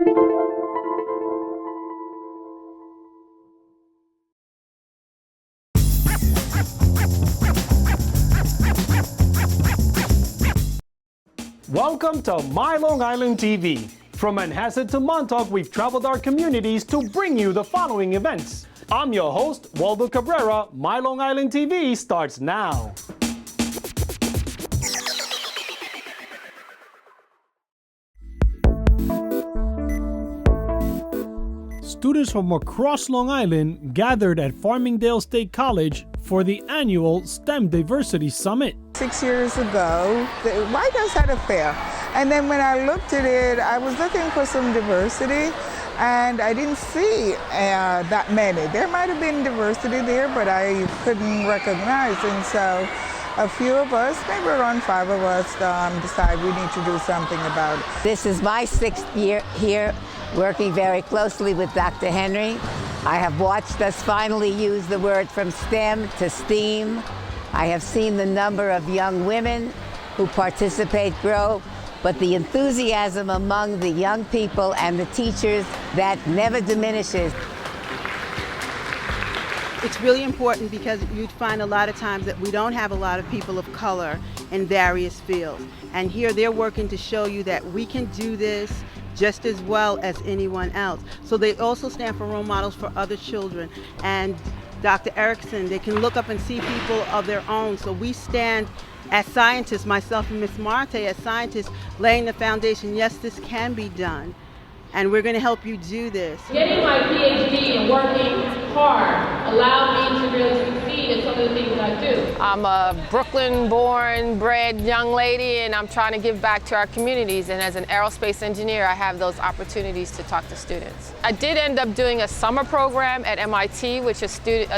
Welcome to MyLITV. From Manhasset to Montauk, we've traveled our communities to bring you the following events. I'm your host, Waldo Cabrera. MyLITV starts now. Students from across Long Island gathered at Farmingdale State College for the annual STEM Diversity Summit. 6 years ago, the White House had a fair. And then when I looked at it, I was looking for some diversity, and I didn't see that many. There might have been diversity there, but I couldn't recognize. And so a few of us, maybe around 5 of us, decided we need to do something about it. This is my 6th year here, working very closely with Dr. Henry. I have watched us finally use the word from STEM to STEAM. I have seen the number of young women who participate grow, but the enthusiasm among the young people and the teachers, that never diminishes. It's really important because you'd find a lot of times that we don't have a lot of people of color in various fields. And here they're working to show you that we can do this just as well as anyone else. So they also stand for role models for other children. And Dr. Erickson, they can look up and see people of their own. So we stand as scientists, myself and Ms. Marte, as scientists, laying the foundation. Yes, this can be done, and we're going to help you do this. Getting my PhD and working hard allowed me to really succeed in some of the things that I do. I'm a Brooklyn-born, bred young lady, and I'm trying to give back to our communities. And as an aerospace engineer, I have those opportunities to talk to students. I did end up doing a summer program at MIT, which a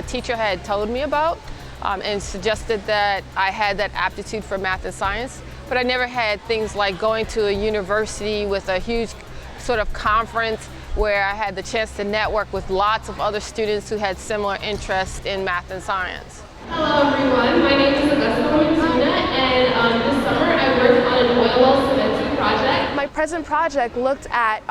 teacher had told me about, and suggested that I had that aptitude for math and science. But I never had things like going to a university with a huge sort of conference where I had the chance to network with lots of other students who had similar interests in math and science. Hello everyone, my name is Augusta Uwamanzu-Nna, and this summer I worked on an oil well cementing project. My present project looked at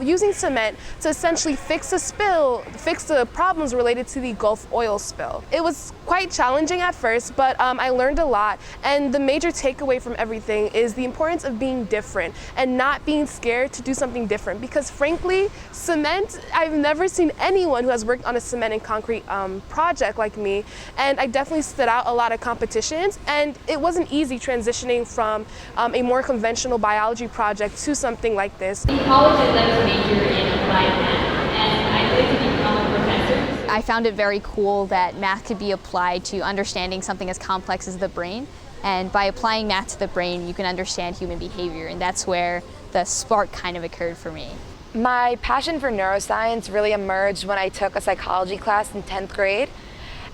using cement to essentially fix the problems related to the Gulf oil spill. It was quite challenging at first, but I learned a lot, and the major takeaway from everything is the importance of being different and not being scared to do something different, because frankly, cement, I've never seen anyone who has worked on a cement and concrete project like me, and I definitely stood out a lot of competitions, and it wasn't easy transitioning from a more conventional biology project to something like this. In college I led to major in applied math, and I did to become a professor. I found it very cool that math could be applied to understanding something as complex as the brain, and by applying math to the brain you can understand human behavior, and that's where the spark kind of occurred for me. My passion for neuroscience really emerged when I took a psychology class in 10th grade,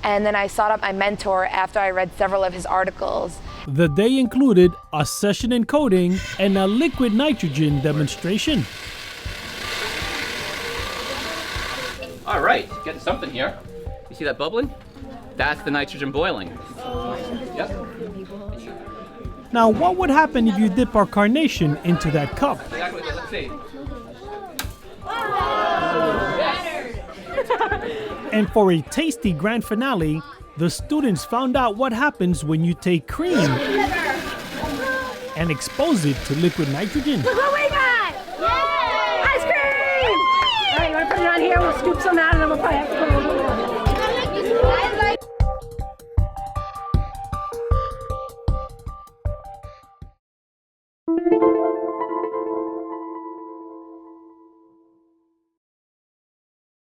and then I sought out my mentor after I read several of his articles. The day included a session in coding and a liquid nitrogen demonstration. All right, getting something here. You see that bubbling? That's the nitrogen boiling. Yep. Now, what would happen if you dip our carnation into that cup? Exactly, let's see. And for a tasty grand finale, the students found out what happens when you take cream and expose it to liquid nitrogen. Look what we got! Yay! Ice cream! All right, you want to put it on here? We'll scoop some out and then we'll probably have to put